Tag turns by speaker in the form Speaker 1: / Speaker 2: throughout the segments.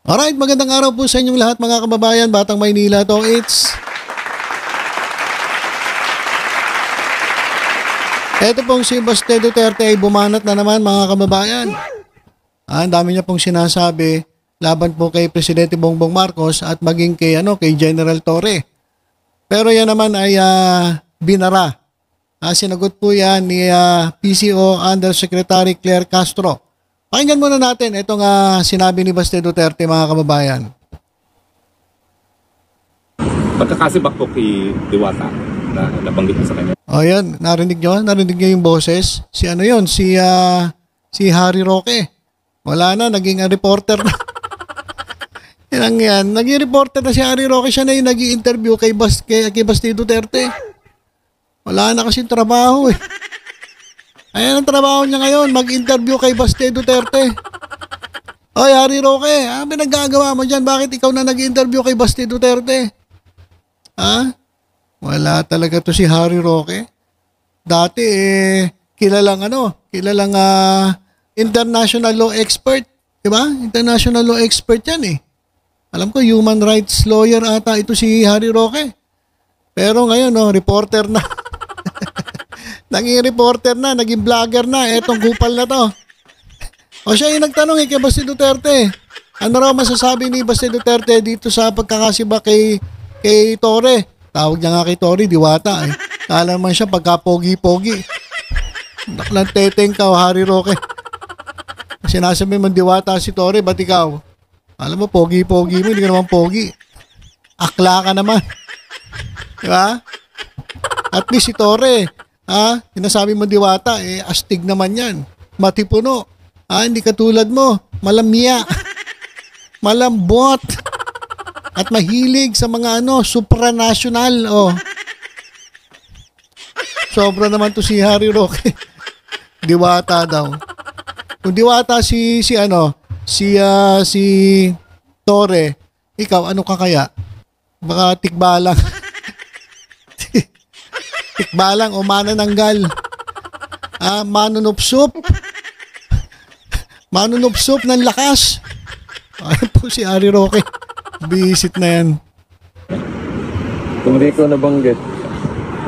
Speaker 1: Alright, magandang araw po sa inyong lahat mga kababayan, Batang Maynila to. Ito pong si Baste Duterte ay bumanat na naman mga kababayan. Ang dami niya pong sinasabi laban po kay Presidente Bongbong Marcos at maging kay General Torre. Pero yan naman ay binara. Sinagot po yan ni PCO Undersecretary Claire Castro. Pakinggan muna natin itong sinabi ni Baste Duterte mga kababayan.
Speaker 2: Pagkakasibak po kay Diwata na nabanggit sa kanya.
Speaker 1: O yan, narinig nyo yung boses. Si Harry Roque. Wala na, naging reporter na. yan, naging reporter na si Harry Roque. Siya na yung nag-i-interview kay Baste Duterte. Wala na kasing trabaho eh. Ayan ang trabaho niya ngayon, mag-interview kay Baste Duterte. Oy, Harry Roque, pinagagawa mo dyan? Bakit ikaw na nag-interview kay Baste Duterte? Wala talaga to si Harry Roque. Dati kilalang international law expert. Diba? International law expert yan eh. Alam ko, human rights lawyer ata ito si Harry Roque. Pero ngayon, reporter na. Naging reporter na, naging vlogger na, etong kupal na to. O siya yung nagtanong kay Baste Duterte. Ano raw masasabi ni Baste Duterte dito sa pagkakasiba kay Torre? Tawag niya nga kay Torre, Diwata eh. Kala naman siya pagka-pogi-pogi. Naklang teteng ka, Harry Roque. Sinasabi mo Diwata si Torre, ba't ikaw? Alam mo, pogi-pogi mo, hindi ka naman pogi. Akla ka naman. Diba? At least si Torre, sinasabi mo Diwata, astig naman yan. Matipuno. Hindi katulad mo. Malamya. Malambot. At mahilig sa mga supranational. Sobra naman to si Harry Roque. Diwata daw. Kung Diwata si Torre, ikaw ano ka kaya? Baka tikbalang. Tikbalang o manananggal. Manunupsup. Manunupsup ng lakas. Ayun po si Harry Roque. Bisit na yan.
Speaker 3: Kung di ko nabanggit,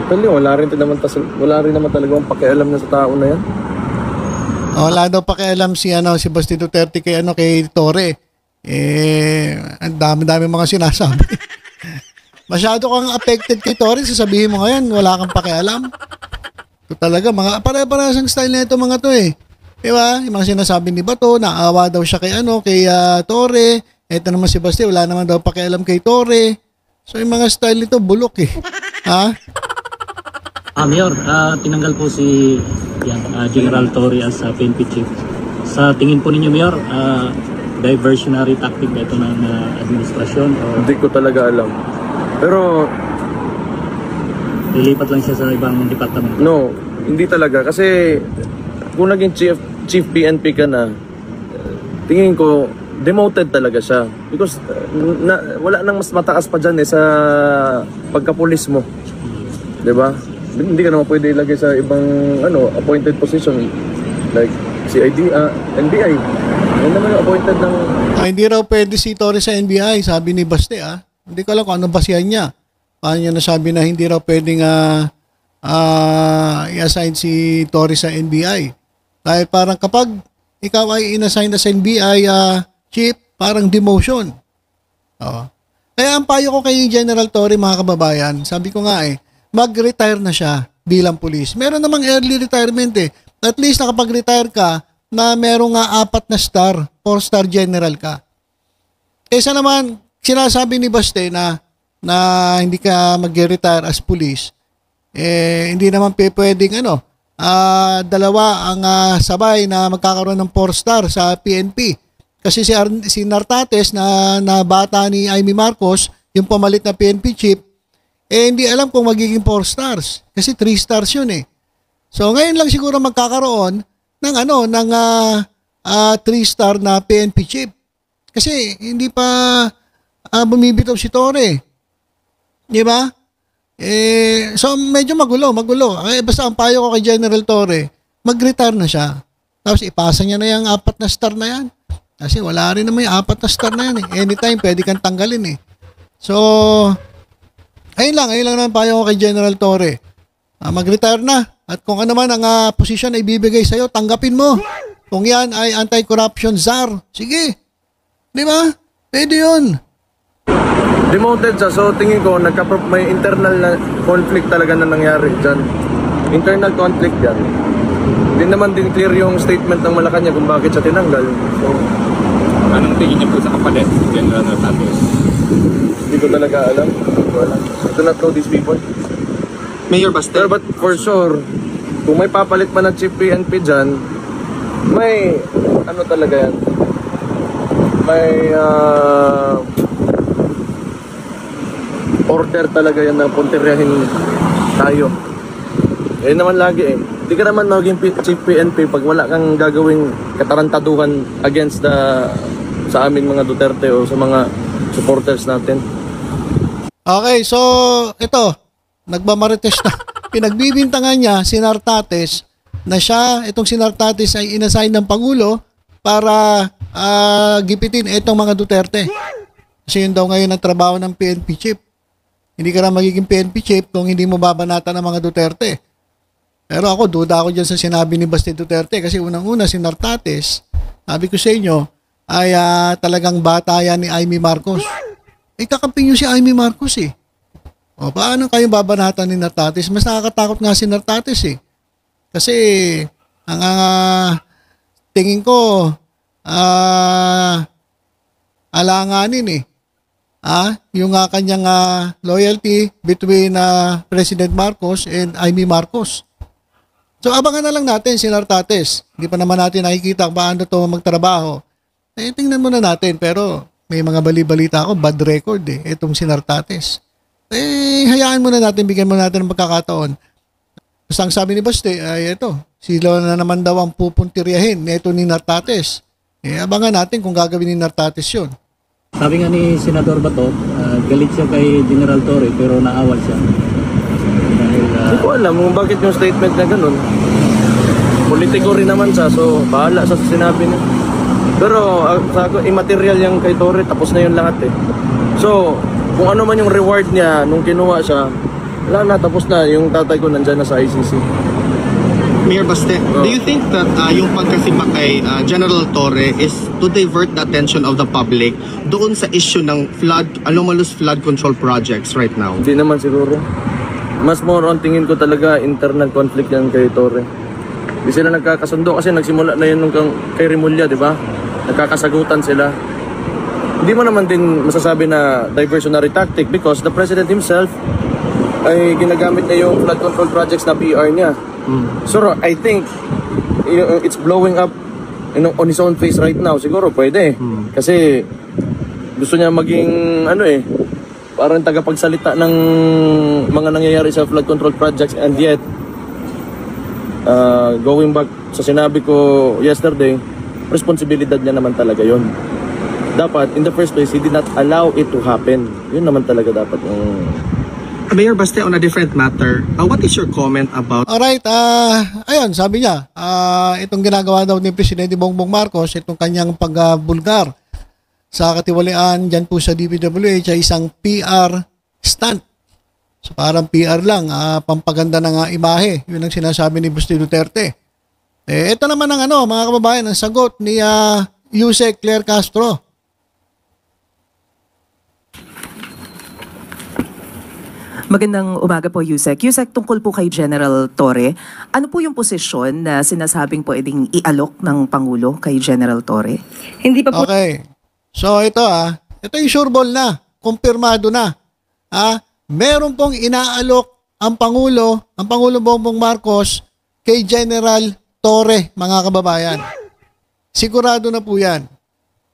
Speaker 3: actually, wala rin naman talagang pakialam na sa tao na yan.
Speaker 1: Wala daw pakialam si Baste Duterte kay Torre. Ang dami-dami mga sinasabi. Masyado kang affected kay Torre, sasabihin mo ngayon, wala kang pakialam. Ito talaga, mga pare-parehas ang style na ito mga to eh. Diba? Yung mga sinasabi ni Bato, naawa daw siya kay Torre. Ito naman si Baste, wala naman daw pakialam kay Torre. So yung mga style nito, bulok eh.
Speaker 4: Mayor, tinanggal po si General Torre as PNP chief. Sa tingin po ninyo, Mayor, diversionary tactic ba ito ng administrasyon?
Speaker 3: Hindi ko talaga alam. Pero
Speaker 4: lilipat lang siya sa ibang department?
Speaker 3: No, hindi talaga. Kasi kung naging chief PNP ka na, tingin ko, demoted talaga siya. Because wala nang mas mataas pa dyan sa pagkapulis mo. Diba? Hindi ka naman pwede ilagay sa ibang appointed position. Like NBI. Yan naman yung appointed ng...
Speaker 1: Hindi raw pwede si Torre sa NBI, sabi ni Baste Hindi ko alam kung anong basihan niya. Paano niya nasabi na hindi raw pwedeng i-assign si Torre sa NBI. Dahil parang kapag ikaw ay in-assign na sa NBI chief, parang demotion. Kaya ang payo ko kay General Torre mga kababayan, sabi ko nga mag-retire na siya bilang pulis. Meron namang early retirement At least nakapag-retire ka na merong 4 na star, 4-star general ka. Kesa naman, sinasabi ni Baste na hindi ka mag-retire as police, hindi naman pwedeng dalawa ang sabay na magkakaroon ng 4-star sa PNP. Kasi si Nartates na bata ni Amy Marcos, yung pamalit na PNP chief, hindi alam kung magiging 4 stars. Kasi 3 stars yun So ngayon lang siguro magkakaroon ng 3-star na PNP chief. Kasi hindi pa bumibitaw si Torre. Di ba? So medyo magulo. Basta ang payo ko kay General Torre, mag-retire na siya. Tapos ipasa niya na yung 4 na star na yan. Kasi wala rin naman yung 4 na star na yan eh. Anytime, pwede kang tanggalin eh. So, ayun lang naman payo ko kay General Torre. Mag-retire na. At kung ano man ang posisyon na ibibigay sa'yo, tanggapin mo. Kung yan ay anti-corruption czar, sige. Di ba? Pwede yun.
Speaker 3: Demoted siya, so tingin ko may internal na conflict talaga na nangyari dyan. Internal conflict yan. Hindi naman din clear yung statement ng Malacanang kung bakit siya tinanggal. So,
Speaker 2: Anong tingin niyo po sa kapalit, General Santos?
Speaker 3: hindi ko talaga alam. Hindi ko alam. I do not know these people.
Speaker 5: Mayor Baste.
Speaker 3: Pero but for sure, kung may papalit man ng Chief PNP dyan, may ano talaga yan. May order talaga yan na puntiryahin tayo. Eh naman lagi eh. Hindi ka naman maging Chief PNP pag wala kang gagawing katarantaduhan against sa aming mga Duterte o sa mga supporters natin.
Speaker 1: Okay, so ito, nagmamarites na. Pinagbibintangan niya si Nartates na siya, itong si Nartates ay inassign ng Pangulo para gipitin itong mga Duterte. Kasi yun daw ngayon ang trabaho ng PNP chief. Hindi ka na magiging PNP chief kung hindi mo babanatan ng mga Duterte. Pero ako, duda ako dyan sa sinabi ni Baste Duterte kasi unang-una si Nartates, sabi ko sa inyo, ay talagang bata yan ni Amy Marcos. Kakampi nyo si Amy Marcos eh. O paano kayong babanatan ni Nartates? Mas nakakatakot nga si Nartates eh. Kasi ang tingin ko alanganin eh. Yung kanyang loyalty between President Marcos and Amy Marcos. So abangan na lang natin si Nartates. Hindi pa naman natin nakikita kung paano to magtrabaho. Tingnan muna natin, pero may mga bali-balita ako, bad record eh, itong si Nartates. Hayaan muna natin, bigyan muna natin ng pagkakataon. Basta ang sabi ni Baste, ay ito, sila na naman daw ang pupuntiryahin nito ni Nartates. Abangan natin kung gagawin ni Nartates yun.
Speaker 4: Sabi nga ni Senador Bato, galit siya kay General Torre pero naawal siya. Dahil,
Speaker 3: Hindi ko alam kung bakit yung statement na ganun. Politiko rin naman siya, so bahala sa sinabi niya. Pero sa ako, immaterial yung kay Torre, tapos na yun lahat eh. So, kung ano man yung reward niya nung kinuha siya, wala na, tapos na. Yung tatay ko nandyan na sa ICC.
Speaker 5: Mayor Baste, do you think that yung pagkasima kay General Torre is to divert the attention of the public doon sa issue ng anomalous flood control projects right now?
Speaker 3: Hindi naman siguro. Mas more on tingin ko talaga internal conflict yan kay Torre. Hindi sila nagkakasundo kasi nagsimula na yun nung kay Remulla, di ba? Nagkakasagutan sila. Hindi mo naman din masasabi na diversionary tactic because the President himself ay ginagamit niya yung flood control projects na PR niya. So I think it's blowing up on his own face right now. Siguro pwede. Kasi gusto niya maging parang tagapagsalita ng mga nangyayari sa flood control projects, and yet going back sa sinabi ko yesterday, responsibilidad niya naman talaga yon. Dapat in the first place he did not allow it to happen. Yun naman talaga dapat yung
Speaker 5: Mayor Baste, on a different matter, what is your comment about
Speaker 1: Alright, ayun, sabi niya, itong ginagawa daw ni Presidente Bongbong Marcos, itong kanyang pagbulgar sa katiwalian dyan po sa DPWH ay isang PR stunt. So parang PR lang, pampaganda ng imahe. Yun ang sinasabi ni Baste Duterte. Ito naman ang mga kababayan, ang sagot ni Yusek Claire Castro.
Speaker 6: Magandang umaga po, Yusek. Yusek, tungkol po kay General Torre, ano po yung posisyon na sinasabing pwedeng ialok ng Pangulo kay General Torre?
Speaker 7: Hindi pa po.
Speaker 1: Okay. So ito ito yung sure ball na, kumpirmado na. Meron pong inaalok ang Pangulo Bongbong Marcos kay General Torre, mga kababayan. Sigurado na po yan.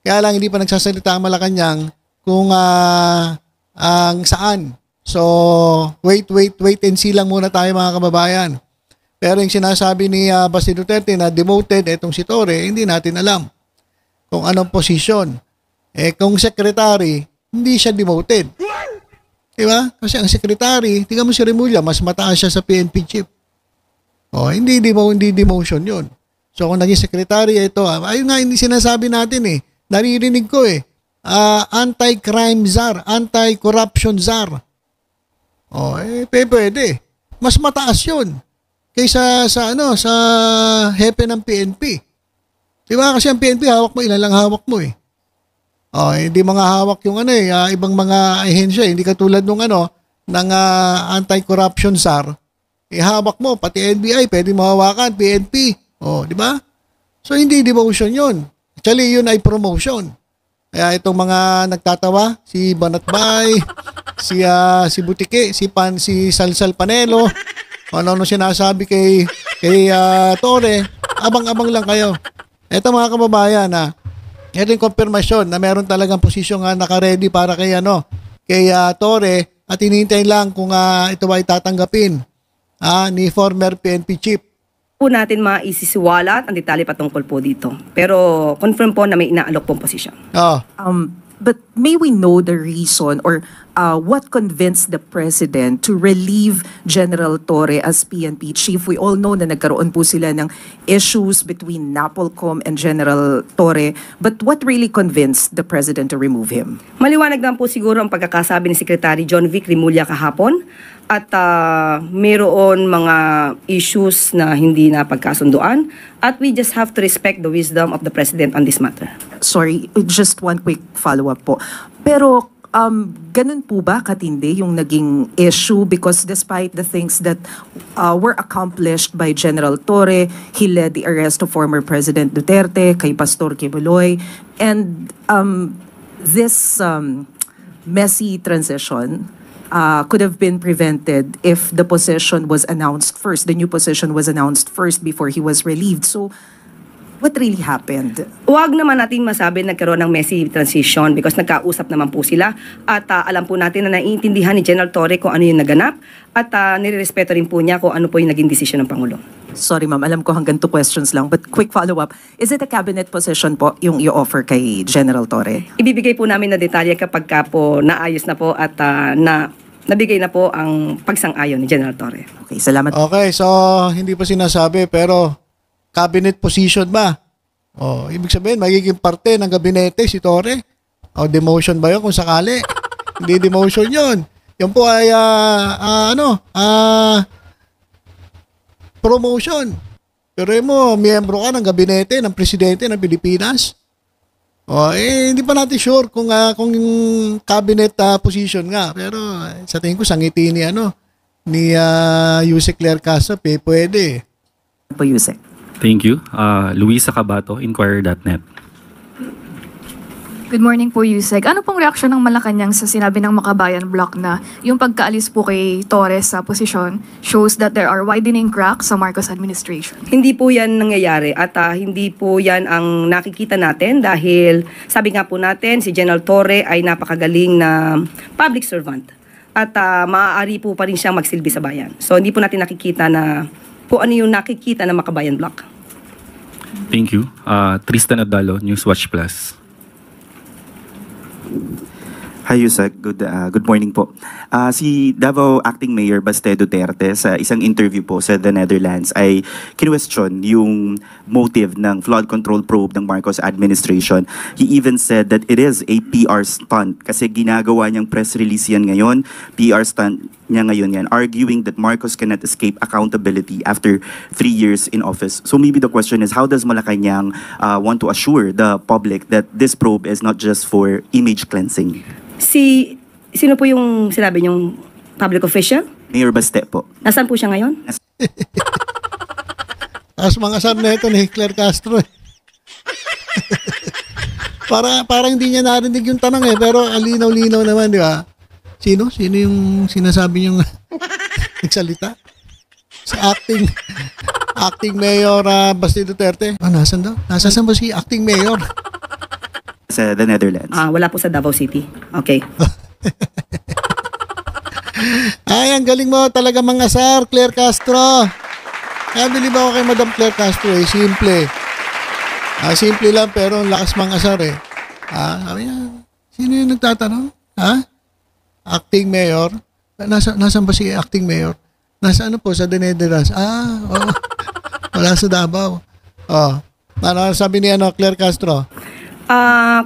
Speaker 1: Kaya lang hindi pa nagsasalita ang Malacanang kung ang saan. So, wait and see lang muna tayo, mga kababayan. Pero yung sinasabi ni Baste Duterte na demoted itong si Torre, hindi natin alam kung anong posisyon. Kung secretary, hindi siya demoted. Diba? Kasi ang secretary, tingnan mo si Remulla, mas mataas siya sa PNP chief. Hindi demotion yun. So kung naging secretary ito, ayun nga hindi sinasabi natin naririnig ko anti-crime czar, anti-corruption czar. Pwede. Mas mataas 'yun kaysa sa hepe ng PNP. 'Di ba? Kasi ang PNP hawak mo, ilan lang hawak mo eh. Hindi mga hawak yung ibang mga ahensya, hindi katulad nung ng anti-corruption czar. Hawak mo pati NBI, pwede mo hawakan, PNP. Di ba? So hindi demotion 'yun. Actually, 'yun ay promotion. Kaya itong mga nagtatawa, si Banatbay, si Butike, si Salsal Panelo, ano sinasabi kay Torre, abang-abang lang kayo. Ito mga kababayan, ito yung konfirmasyon na meron talagang posisyon naka-ready para kay Torre, at hinihintay lang kung ito ay tatanggapin ni former PNP chief.
Speaker 7: Po natin maisisiwalat ang detalye patungkol po dito. Pero confirm po na may inaalok pong posisyon.
Speaker 6: But may we know the reason or what convinced the President to relieve General Torre as PNP chief? We all know na nagkaroon po sila ng issues between NAPOLCOM and General Torre. But what really convinced the President to remove him?
Speaker 7: Maliwanag naman po siguro ang pagkakasabi ni Secretary John Vic Rimulya kahapon. At mayroon mga issues na hindi na pagkasunduan. At we just have to respect the wisdom of the President on this matter.
Speaker 6: Sorry, just one quick follow-up po. Pero ganun po ba katindi yung naging issue? Because despite the things that were accomplished by General Torre, he led the arrest of former President Duterte, kay Pastor Kibuloy, and this messy transition could have been prevented if the position was announced first, the new position was announced first before he was relieved. So, what really happened?
Speaker 7: Huwag naman natin masabi nagkaroon ng messy transition because nagkausap naman po sila at alam po natin na naiintindihan ni General Torre kung ano yung naganap at nirerespeto rin po niya kung ano po yung naging desisyon ng Pangulo.
Speaker 6: Sorry ma'am, alam ko hanggang 2 questions lang, but quick follow-up. Is it a cabinet position po yung i-offer kay General Torre?
Speaker 7: Ibibigay po namin na detalye kapag po naayos na po at nabigay na po ang pagsang-ayon ni General Torre.
Speaker 6: Okay, salamat.
Speaker 1: Okay, so hindi pa sinasabi pero cabinet position ba? Ibig sabihin magiging parte ng gabinete si Torre? Demotion ba yun kung sakali? Hindi demotion yun. Yun po ay promotion. Pero mo, miyembro ka ng gabinete ng presidente ng Pilipinas. Hindi pa natin sure kung yung cabinet position nga. Pero sa tingin ko sangiti ni Yusek Claire Castro, pwede.
Speaker 6: Po Yusek.
Speaker 8: Thank you. Luisa Cabato, Inquirer.net.
Speaker 9: Good morning po, Yusek. Ano pong reaksyon ng Malacanang sa sinabi ng Makabayan Bloc na yung pagkaalis po kay Torres sa posisyon shows that there are widening cracks sa Marcos administration?
Speaker 7: Hindi po yan nangyayari at hindi po yan ang nakikita natin dahil sabi nga po natin si General Torre ay napakagaling na public servant at maaari po pa rin siyang magsilbi sa bayan. So hindi po natin nakikita na kung ano yung nakikita ng Makabayan Bloc.
Speaker 8: Thank you. Tristan Adalo, Newswatch Plus.
Speaker 10: Hi Yusek, good morning po. Si Davao Acting Mayor Baste Duterte sa isang interview po sa The Netherlands ay kinwestiyon yung motive ng flood control probe ng Marcos administration. He even said that it is a PR stunt kasi ginagawa niyang press release yan ngayon, PR stunt niya ngayon yan, arguing that Marcos cannot escape accountability after 3 years in office. So maybe the question is, how does Malacanang want to assure the public that this probe is not just for image cleansing?
Speaker 7: Sino po yung sinabi niyong public official?
Speaker 10: Mayor Baste po.
Speaker 7: Nasaan po siya ngayon?
Speaker 1: As mga sar na ito ni Claire Castro. Parang hindi niya narinig yung tanong pero alinaw-linaw naman, di ba? Sino yung sinasabi niyong nagsalita? Sa acting Mayor Baste Duterte. Nasaan daw? Nasaan ba si acting Mayor?
Speaker 10: Sa The Netherlands.
Speaker 7: Wala po sa Davao City. Okay.
Speaker 1: Ay, ang galing mo talaga mga sar, Claire Castro. Kaya bilib ako kay Madam Claire Castro simple. Simple lang pero ang lakas mga sar sabi niya, sino yung nagtatanong? Acting Mayor? Nasaan ba si acting Mayor? Nasa po, sa The Netherlands. Wala sa Davao. Sabi ni Claire Castro?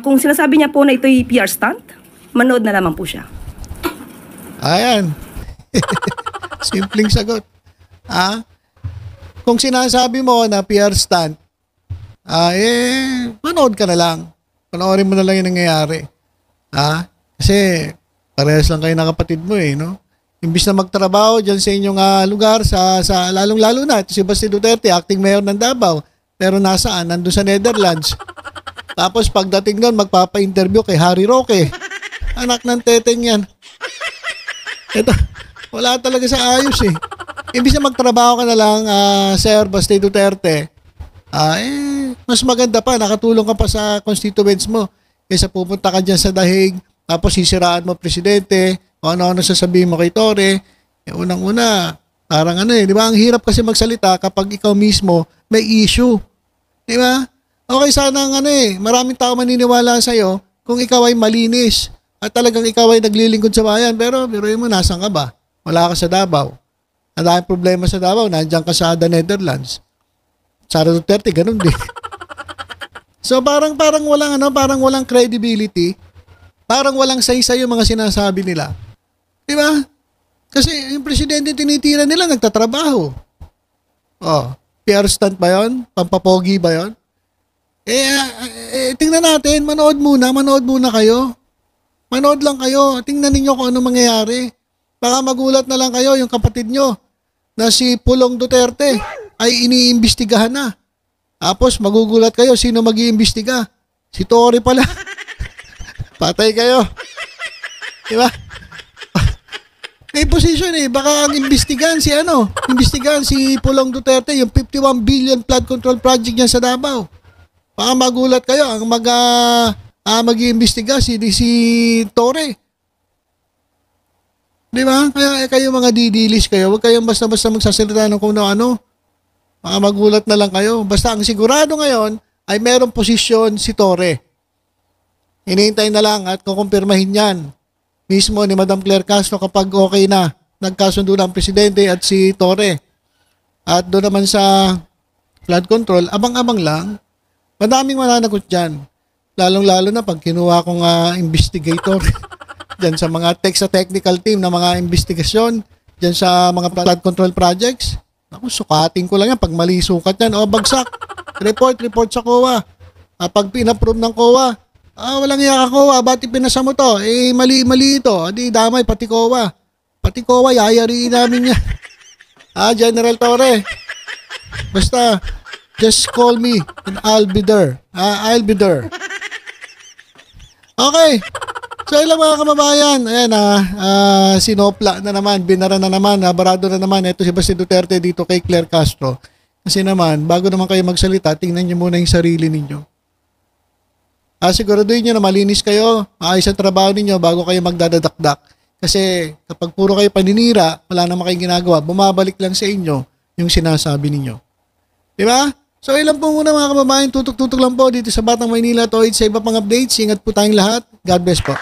Speaker 7: Kung sinasabi niya po na ito'y PR stunt, manood na lamang po siya.
Speaker 1: Ayan. Simpleng sagot. Kung sinasabi mo na PR stunt, manood ka na lang. Panoorin mo na lang yung nangyayari. Kasi parehas lang kayo ng kapatid mo no? Imbis na magtrabaho dyan sa inyong lugar, sa lalong-lalo na, ito si Basti Duterte, acting mayor ng Davao, pero nasaan? Nandun sa Netherlands. Tapos pagdating doon, magpapa-interview kay Harry Roque. Anak ng teteng yan. Ito, wala talaga sa ayos Imbis na magtrabaho ka na lang, Sir Basti Duterte, mas maganda pa, nakatulong ka pa sa constituents mo. Kaysa pupunta ka dyan sa dahig, tapos sisiraan mo presidente, o ano-ano sasabihin mo kay Tore. Unang-una, parang di ba? Ang hirap kasi magsalita kapag ikaw mismo may issue. Di ba? Okay, sana maraming tao maniniwala sa'yo kung ikaw ay malinis at talagang ikaw ay naglilingkod sa bayan. Pero biruin mo, nasan ka ba? Wala ka sa Davao. Ang daming problema sa Davao, nandiyan ka sa The Netherlands. Sara Duterte, ganun din. So parang walang credibility. Parang walang say-say yung mga sinasabi nila. Di ba? Kasi yung presidente tinitira nila, nagtatrabaho. PR stunt ba yun? Pampapogi ba yun? Tingnan natin, manood muna kayo. Manood lang kayo, tingnan ninyo kung ano mangyayari. Baka magulat na lang kayo, yung kapatid nyo, na si Pulong Duterte, ay iniimbestigahan na. Tapos magugulat kayo, sino mag-iimbestiga? Si Tore pala. Patay kayo. Di ba? May position baka ang imbestigahan si Pulong Duterte, yung 51 billion flood control project niya sa Davao. Baka magulat kayo, ang mag-iimbestiga si Tore. Di ba? Kaya kayo mga didilis kayo, huwag kayong basta-basta magsasalita ng kung ano. Baka magulat na lang kayo. Basta ang sigurado ngayon ay merong posisyon si Tore. Hinihintay na lang at kukumpirmahin yan mismo ni Madam Claire Castro kapag okay na. Nagkasundo na ang presidente at si Tore. At doon naman sa flood control, abang-abang lang. Madaming mananagot dyan. Lalong-lalo na pag kinuha kong investigator dyan sa mga technical team na mga investigasyon, dyan sa mga flood control projects. Ako, sukatin ko lang yan. Pag mali sukat yan, bagsak. Report sa COA. Pag pinapprove ng COA, walang iya ka COA, ba't ipinasa mo to? Mali ito. Di damay, pati COA. Pati COA, yayariin namin yan. General Tore. Basta, just call me and I'll be there. I'll be there. Okay. So ilang mga kababayan, ayan sinopla na naman, binara na naman, barado na naman. Ito si Basti Duterte dito kay Claire Castro. Kasi naman, bago naman kayo magsalita, tingnan nyo muna yung sarili ninyo. Siguraduhin nyo na malinis kayo, maayos ang trabaho ninyo bago kayo magdadadakdak. Kasi kapag puro kayo paninira, wala naman kayong ginagawa, bumabalik lang sa inyo yung sinasabi ninyo. Diba? So ilan po muna mga kababayan, tutok-tutok lang po dito sa Batang Maynila to sa iba pang updates. Ingat po tayong lahat. God bless po.